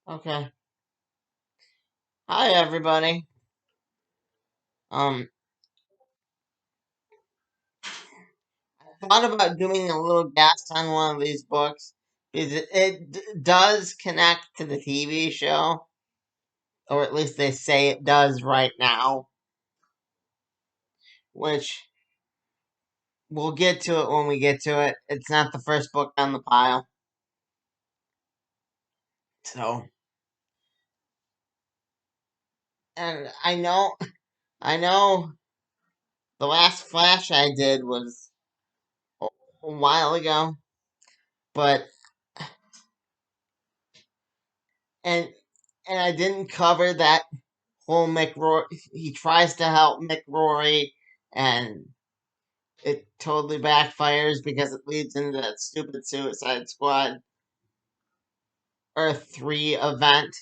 Okay. Hi, everybody. Um, I thought about doing a little guest on one of these books because it does connect to the TV show, or at least they say it does right now, which we'll get to it when we get to it. It's not the first book on the pile. So, and I know the last Flash I did was a while ago, but, and, and I didn't cover that whole McRory. He tries to help McRory, and it totally backfires because it leads into that stupid Suicide Squad Earth 3 event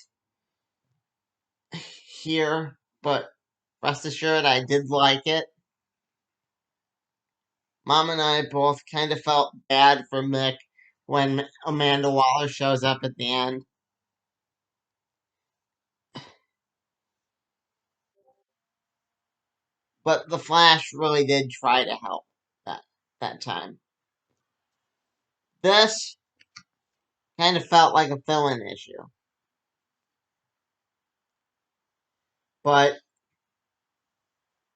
here. But rest assured, I did like it. Mom and I both kind of felt bad for Mick when Amanda Waller shows up at the end. But the Flash really did try to help that time. This kind of felt like a fill-in issue. But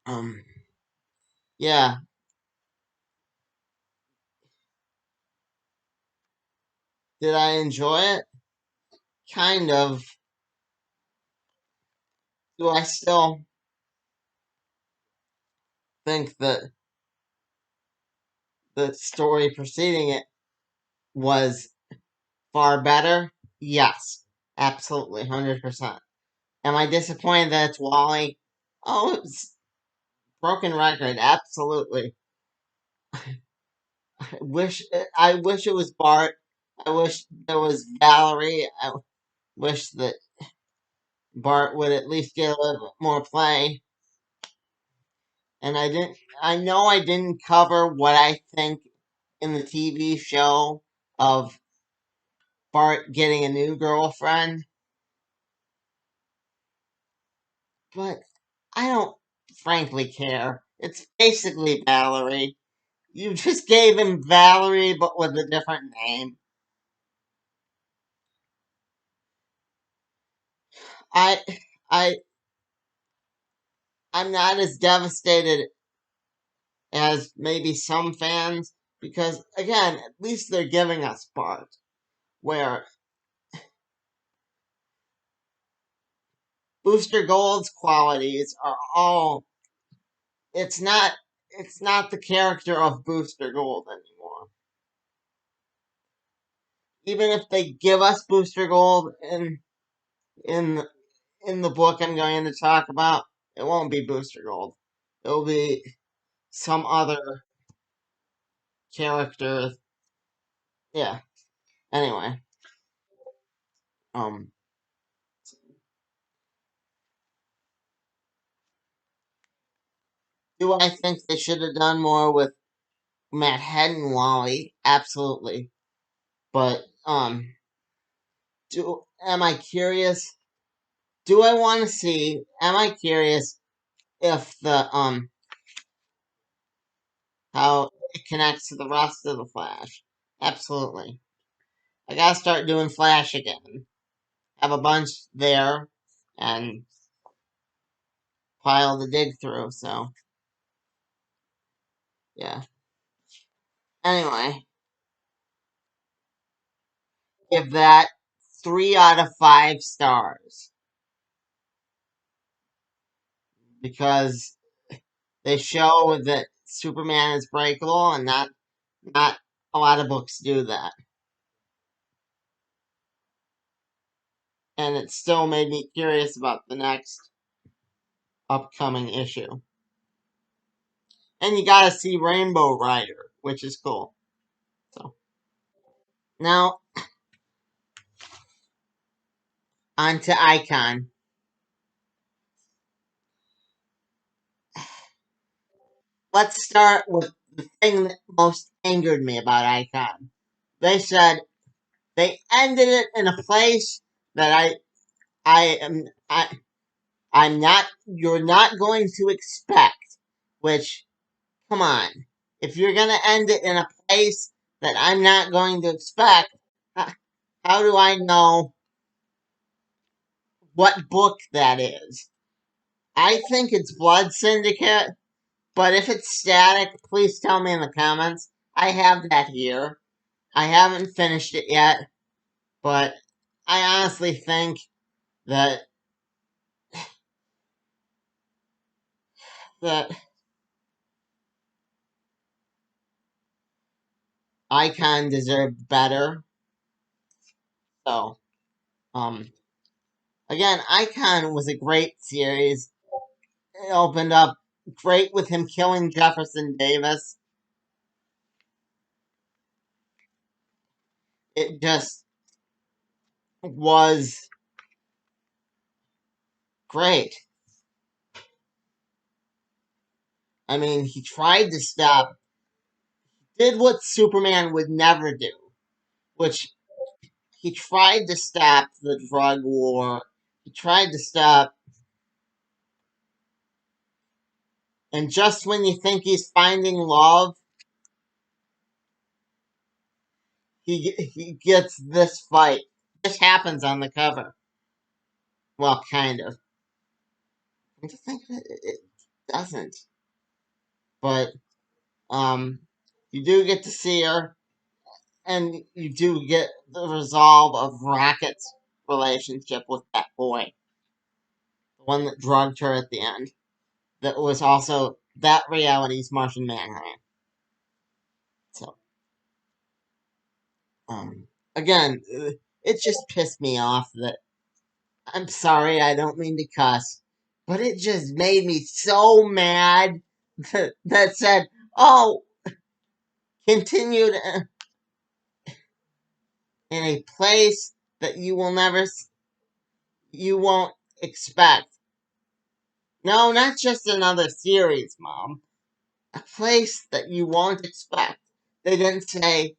um yeah, did I enjoy it? Kind of. Do I still think that the story preceding it was far better? Yes, absolutely, 100%. Am I disappointed that it's Wally? Oh, it's broken record, absolutely. I wish it was Bart. I wish there was Valerie. I wish that Bart would at least get a little bit more play. And I know I didn't cover what I think in the TV show of Bart getting a new girlfriend, but I don't frankly care. It's basically Valerie. You just gave him Valerie, but with a different name. I, I, I'm not as devastated as maybe some fans because, again, at least they're giving us Bart. Where Booster Gold's qualities are all, it's not, it's not the character of Booster Gold anymore. Even if they give us Booster Gold in in the book I'm going to talk about, it won't be Booster Gold. It'll be some other character. Yeah. Anyway, um, do I think they should have done more with Matt Head and Wally? Absolutely. But do am I curious? Do I want to see? Am I curious if the how it connects to the rest of the Flash? Absolutely. I gotta start doing Flash again. Have a bunch there and pile to dig through. So yeah. Anyway, give that 3 out of 5 stars because they show that Superman is breakable, and not a lot of books do that. And it still made me curious about the next upcoming issue. And you gotta see Rainbow Rider, which is cool. So now on to Icon. Let's start with the thing that most angered me about Icon. They said they ended it in a place that I'm not, you're not going to expect, which, come on, if you're going to end it in a place that I'm not going to expect, how do I know what book that is? I think it's Blood Syndicate, but if it's static, please tell me in the comments. I have that here. I haven't finished it yet, but I honestly think that that Icon deserved better. So, um, again, Icon was a great series. It opened up great with him killing Jefferson Davis. It just was great. I mean, he tried to stop, did what Superman would never do, which he tried to stop the drug war. He tried to stop, and just when you think he's finding love, he gets this fight. This happens on the cover. Well, kind of. I just think that it doesn't. But you do get to see her, and you do get the resolve of Rocket's relationship with that boy, the one that drugged her at the end. That was also that reality's Martian Manhunter. So, again, it just pissed me off that I'm sorry, I don't mean to cuss, but it just made me so mad that said, "Oh, continued in a place that you won't expect." No, not just another series, Mom. A place that you won't expect. They didn't say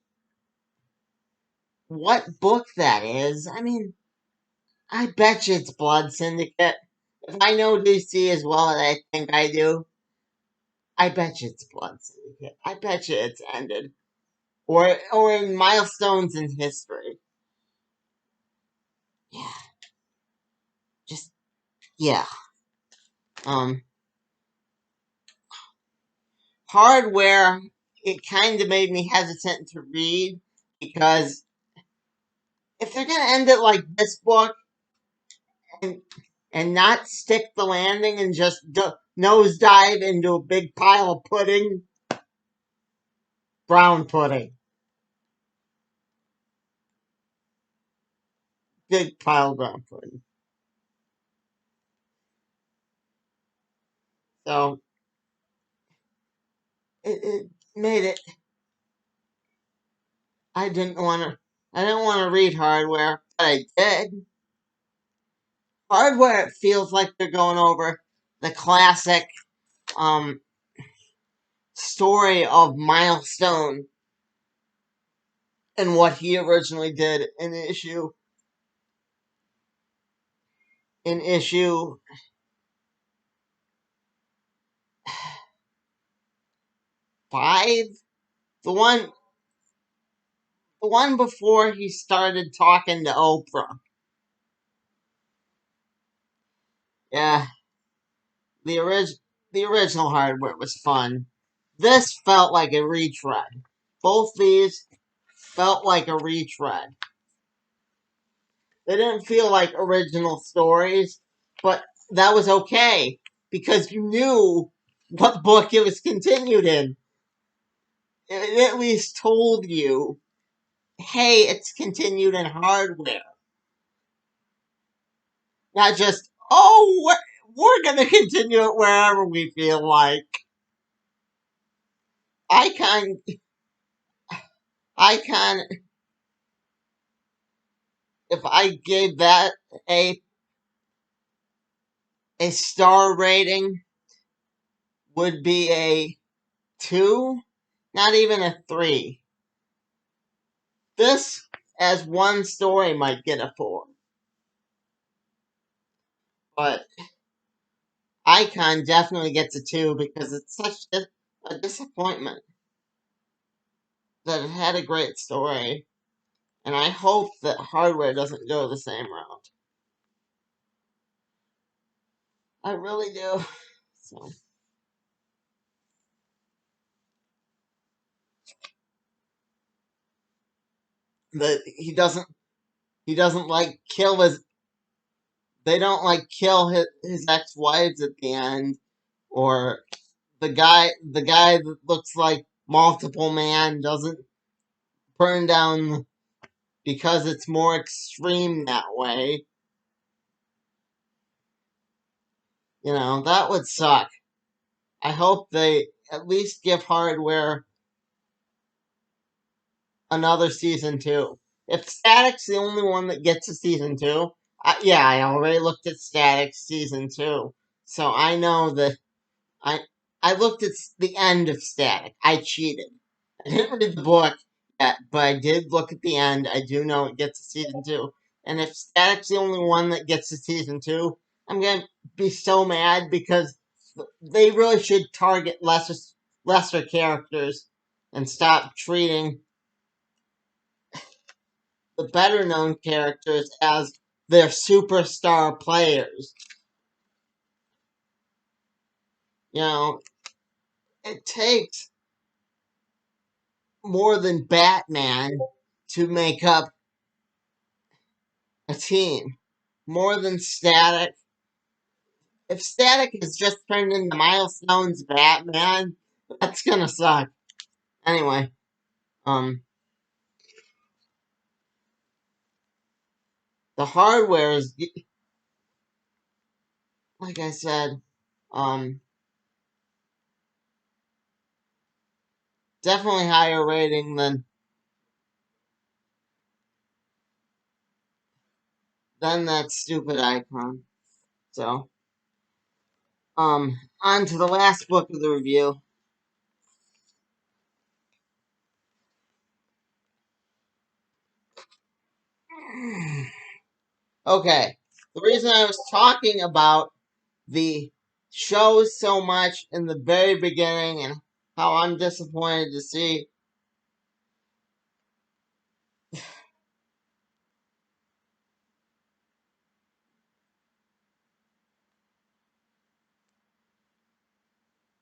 what book that is. I mean, I bet you it's Blood Syndicate. If I know DC as well as I think I do, I bet you it's Blood Syndicate. I bet you it's ended. Or in milestones in history. Yeah. Just yeah. Um Hardware, it kind of made me hesitant to read because if they're gonna end it like this book and not stick the landing and just nosedive into a big pile of pudding, brown pudding, big pile of brown pudding. So it made it. I didn't want to. I didn't want to read Hardware, but I did. Hardware, it feels like they're going over the classic um, story of Milestone and what he originally did in issue 5, the one before he started talking to Oprah. Yeah, the original Hardware was fun. This felt like a retread. Both these felt like a retread. They didn't feel like original stories, but that was okay because you knew what book it was continued in. It at least told you, hey, it's continued in Hardware. Not just, oh, we're going to continue it wherever we feel like. Icon, Icon, if I gave that a a star rating, would be a 2, not even a 3. This, as one story, might get a 4. But Icon definitely gets a 2 because it's such a disappointment that it had a great story. And I hope that Hardware doesn't go the same route. I really do. So that he doesn't like kill his they don't like kill his ex-wives at the end, or the guy that looks like multiple man doesn't burn down because it's more extreme that way. That would suck. I hope they at least give Hardware another season 2. If Static's the only one that gets a season 2, yeah, I already looked at Static's season 2, so I know that I I looked at the end of Static. I cheated. I didn't read the book yet, but I did look at the end. I do know it gets a season 2, and if Static's the only one that gets a season 2, I'm gonna be so mad because they really should target lesser characters and stop treating the better known characters as their superstar players. You know, it takes more than Batman to make up a team. More than Static. If Static is just turned into Milestone's Batman, that's gonna suck. Anyway, um, the Hardware is, like I said, um, definitely higher rating than that stupid Icon. So, on to the last book of the review. Okay, the reason I was talking about the shows so much in the very beginning and how I'm disappointed to see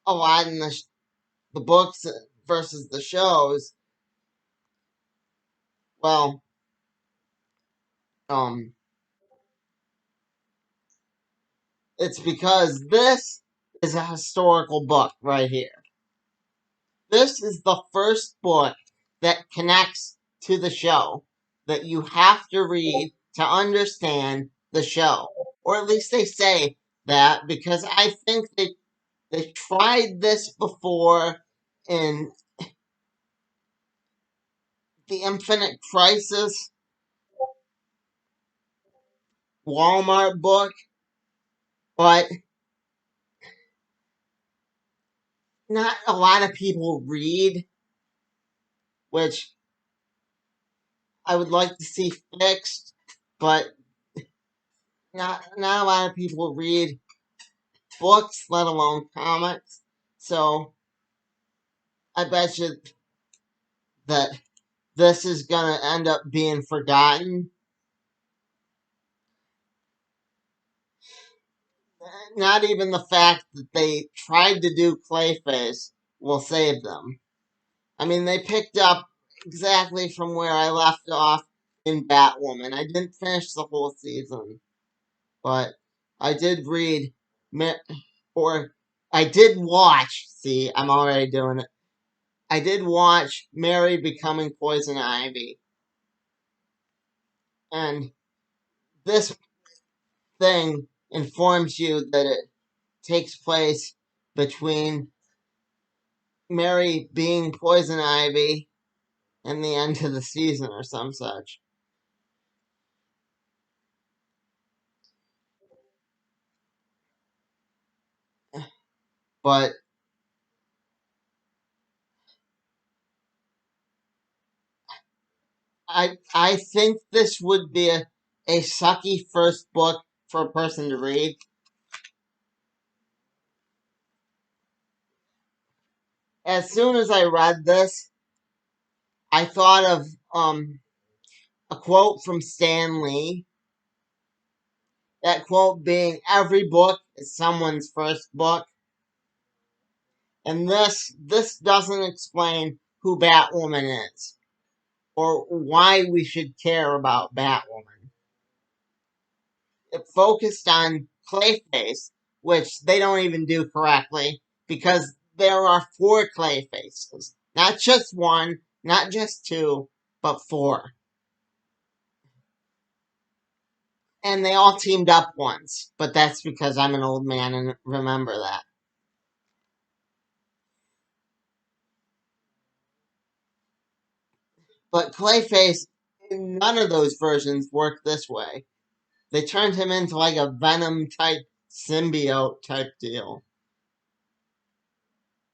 a lot in the books versus the shows. Well, um, it's because this is a historical book right here. This is the first book that connects to the show that you have to read to understand the show. Or at least they say that, because I think they tried this before in the Infinite Crisis Walmart book, but not a lot of people read, which I would like to see fixed, but not a lot of people read books, let alone comics. So I bet you that this is gonna end up being forgotten. Not even the fact that they tried to do Clayface will save them. I mean, they picked up exactly from where I left off in Batwoman. I didn't finish the whole season, but I did read, or I did watch. See, I'm already doing it. I did watch Mary becoming Poison Ivy, and this thing informs you that it takes place between Mary being Poison Ivy and the end of the season or some such. But I think this would be a sucky first book for a person to read. As soon as I read this, I thought of a quote from Stan Lee. That quote being, "Every book is someone's first book." And this doesn't explain who Batwoman is or why we should care about Batwoman. It focused on Clayface, which they don't even do correctly because there are 4 Clayfaces. Not just one, not just 2, but 4. And they all teamed up once, but that's because I'm an old man and remember that. But Clayface, in none of those versions worked this way. They turned him into like a Venom type symbiote type deal.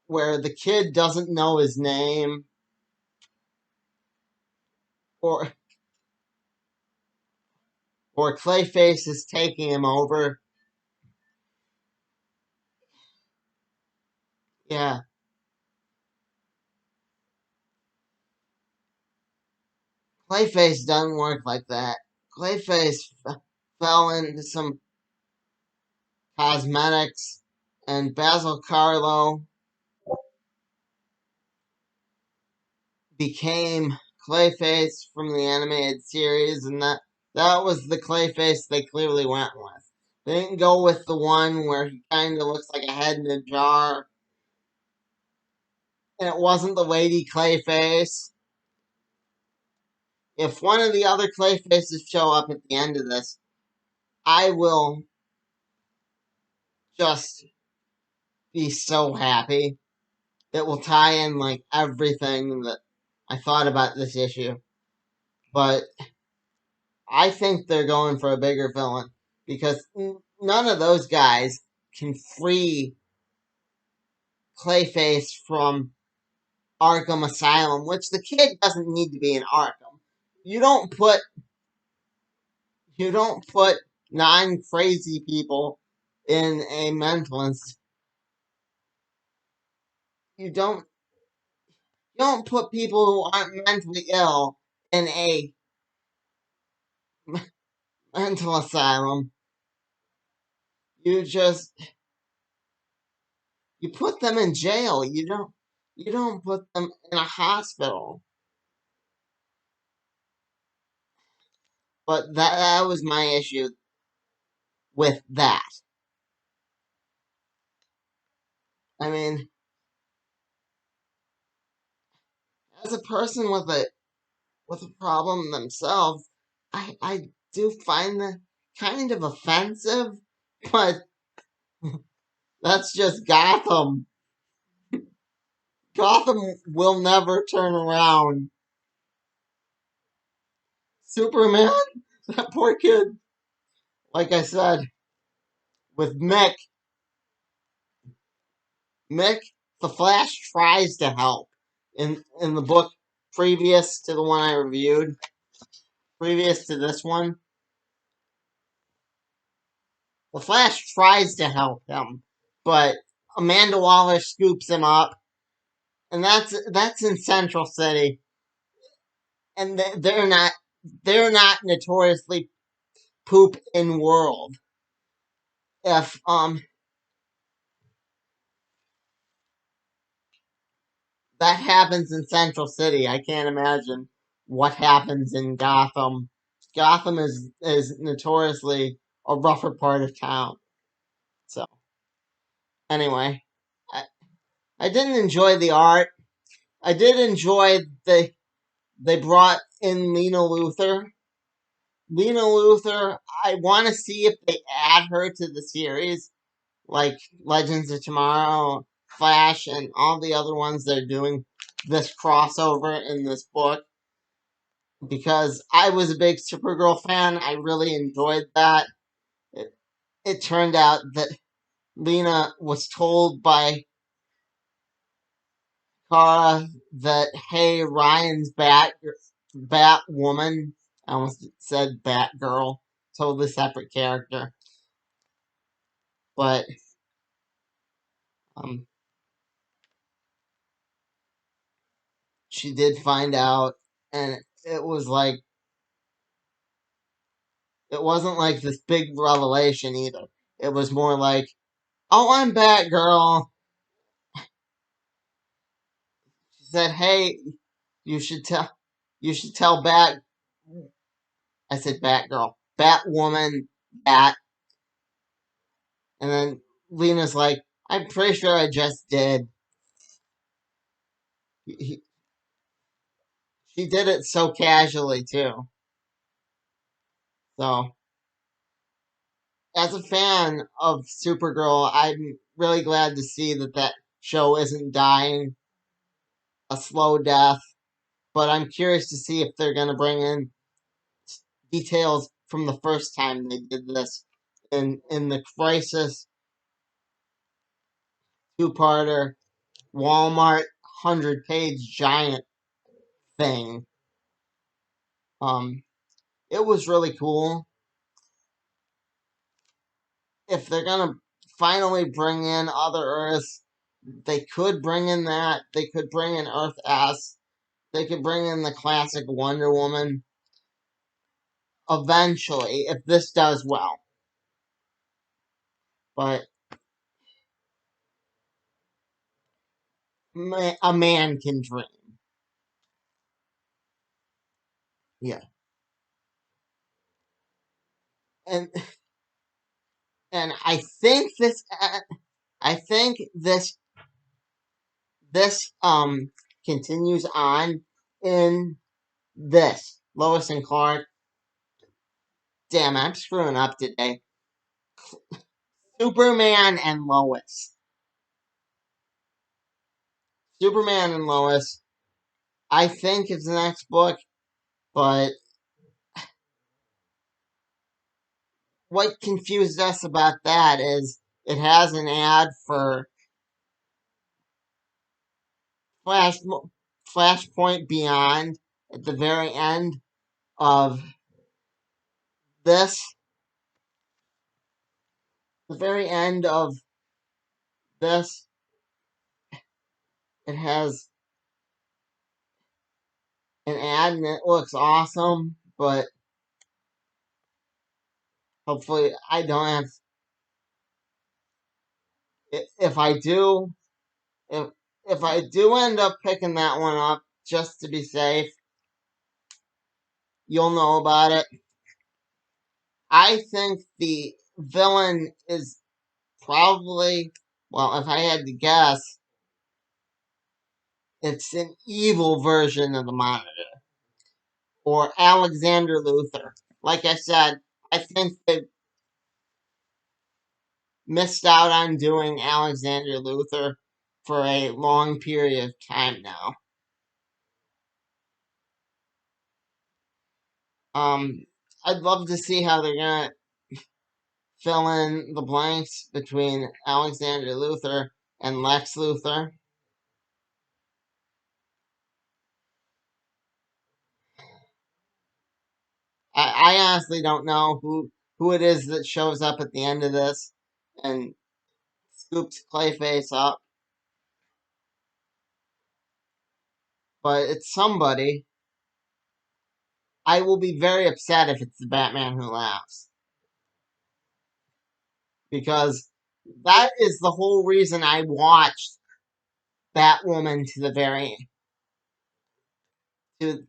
Where the kid doesn't know his name or Clayface is taking him over. Yeah. Clayface doesn't work like that. Clayface fell into some cosmetics and Basil Carlo became Clayface from the animated series, and that was the Clayface they clearly went with. They didn't go with the one where he kind of looks like a head in a jar, and it wasn't the weighty Clayface. If one of the other Clayfaces show up at the end of this, I will just be so happy. It will tie in like everything that I thought about this issue. But I think they're going for a bigger villain because none of those guys can free Clayface from Arkham Asylum, which the kid doesn't need to be in Arkham. You don't put non-crazy people in a mental institution. You don't put people who aren't mentally ill in a mental asylum. You just you put them in jail. You don't put them in a hospital. But that was my issue with that. I mean, as a person with a problem themselves, I do find that kind of offensive, but that's just Gotham. Gotham will never turn around. Superman, that poor kid. Like I said, with Mick, the Flash tries to help. In the book previous to the one I reviewed, previous to this one, the Flash tries to help him, but Amanda Waller scoops him up, and that's in Central City, and they're not notoriously poop in world. If that happens in Central City, I can't imagine what happens in Gotham. Gotham is notoriously a rougher part of town. So anyway, I, I didn't enjoy the art. I did enjoy they brought in Lena Luthor. Lena Luthor, I want to see if they add her to the series, like Legends of Tomorrow, Flash, and all the other ones that are doing this crossover in this book. Because I was a big Supergirl fan, I really enjoyed that. It turned out that Lena was told by Kara that, hey, Ryan's Batwoman. I almost said Batgirl. Totally separate character. But um, she did find out, and it was like it wasn't like this big revelation either. It was more like, "Oh, I'm Batgirl." She said, "Hey, you should tell Bat." I said Batgirl, Batwoman, Bat, and then Lena's like, "I'm pretty sure I just did." He, she did it so casually too. So, as a fan of Supergirl, I'm really glad to see that that show isn't dying a slow death. But I'm curious to see if they're going to bring in details from the first time they did this in the Crisis two-parter Walmart 100-page giant thing. Um, it was really cool. If they're gonna finally bring in Other Earths, they could bring in that. They could bring in Earth S. They could bring in the classic Wonder Woman. Eventually, if this does well. But a man can dream. Yeah, and I think this. I think this continues on in this Lois and Clark. Damn, I'm screwing up today. Superman and Lois. Superman and Lois. I think it's the next book, but what confused us about that is it has an ad for Flash Flashpoint Beyond at the very end of this. The very end of this, it has an ad and it looks awesome, but hopefully I don't have. If I do, if if I do end up picking that one up just to be safe, you'll know about it. I think the villain is probably, well, if I had to guess, it's an evil version of the Monitor or Alexander Luthor. Like I said, I think they missed out on doing Alexander Luthor for a long period of time now. Um, I'd love to see how they're gonna fill in the blanks between Alexander Luthor and Lex Luthor. I honestly don't know who it is that shows up at the end of this and scoops Clayface up, but it's somebody. I will be very upset if it's the Batman Who Laughs, because that is the whole reason I watched Batwoman to the very to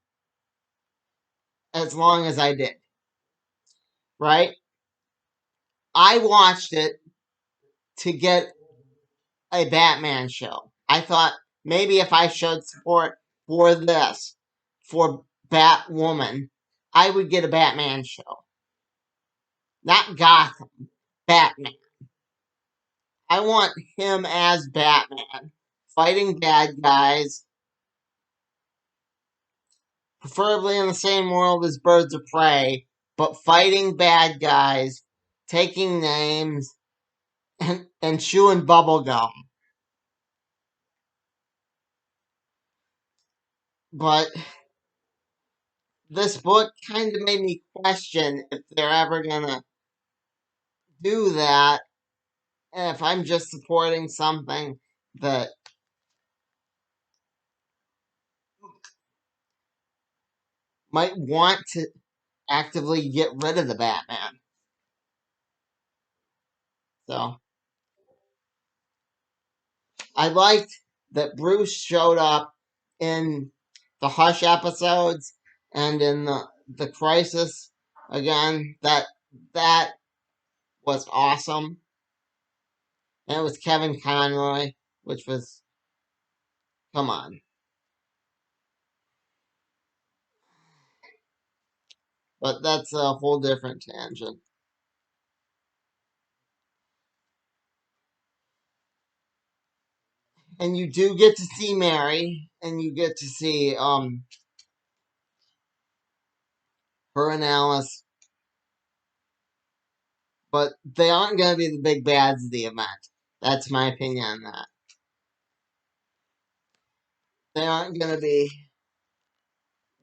as long as I did. Right? I watched it to get a Batman show. I thought maybe if I showed support for this, for Batwoman, I would get a Batman show. Not Gotham, Batman. I want him as Batman, fighting bad guys, preferably in the same world as Birds of Prey, but fighting bad guys, taking names, and chewing bubblegum. But this book kind of made me question if they're ever gonna do that, And if I'm just supporting something that might want to actively get rid of the Batman. So I liked that Bruce showed up in the Hush episodes and in the Crisis again. That was awesome. And it was Kevin Conroy, which was, come on. But that's a whole different tangent. And you do get to see Mary, and you get to see her and Alice, but they aren't going to be the big bads of the event. That's my opinion on that. They aren't going to be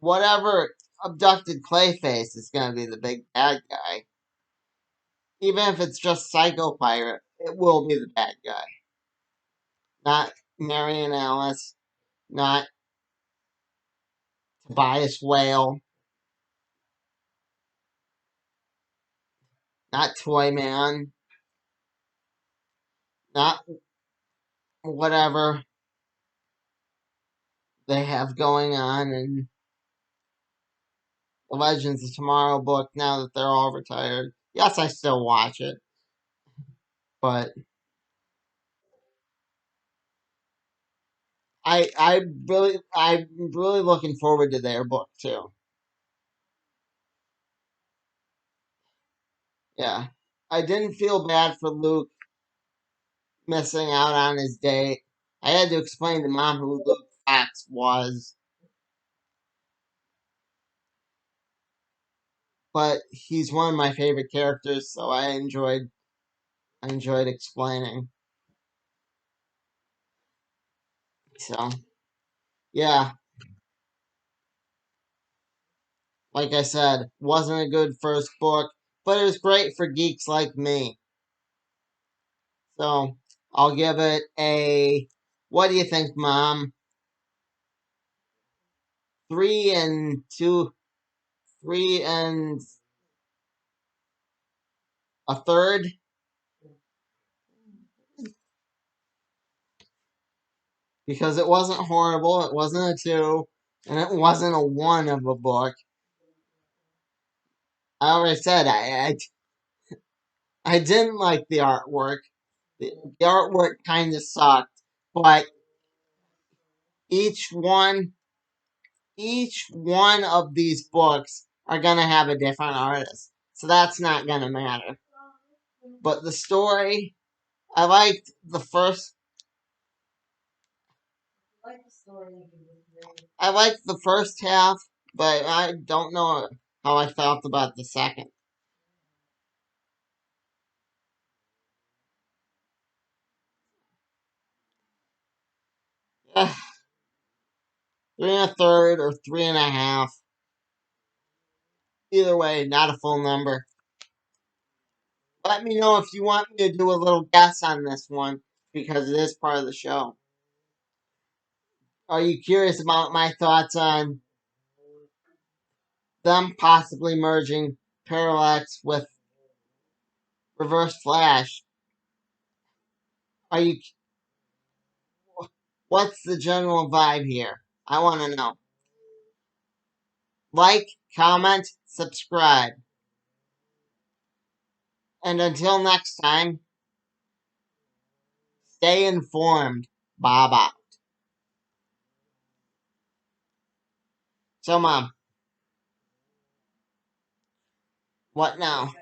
whatever abducted Clayface is going to be the big bad guy. Even if it's just Psycho Pirate, it will be the bad guy. Not Mary and Alice, not Tobias Whale, not Toyman, not whatever they have going on in the Legends of Tomorrow book now that they're all retired. Yes, I still watch it, but I'm really looking forward to their book too. Yeah. I didn't feel bad for Luke missing out on his date. I had to explain to Mom who Luke Fox was, but he's one of my favorite characters, so I enjoyed explaining. So yeah, like I said, wasn't a good first book, but it was great for geeks like me. So I'll give it a. What do you think, Mom? 3 and 2, 3 and a third, because it wasn't horrible. It wasn't a 2, and it wasn't a 1 of a book. I already said I didn't like the artwork. The artwork kind of sucked, but each one each one of these books are gonna have a different artist, so that's not gonna matter. But the story, I liked the first. I liked the first half, but I don't know how I felt about the second. Eh, 3 and a third or 3 and a half. Either way, not a full number. Let me know if you want me to do a little guess on this one, because it is part of the show. Are you curious about my thoughts on them possibly merging Parallax with Reverse Flash? Are you? What's the general vibe here? I want to know. Like, comment, subscribe. And until next time, stay informed. Baba. So, Mom, what now?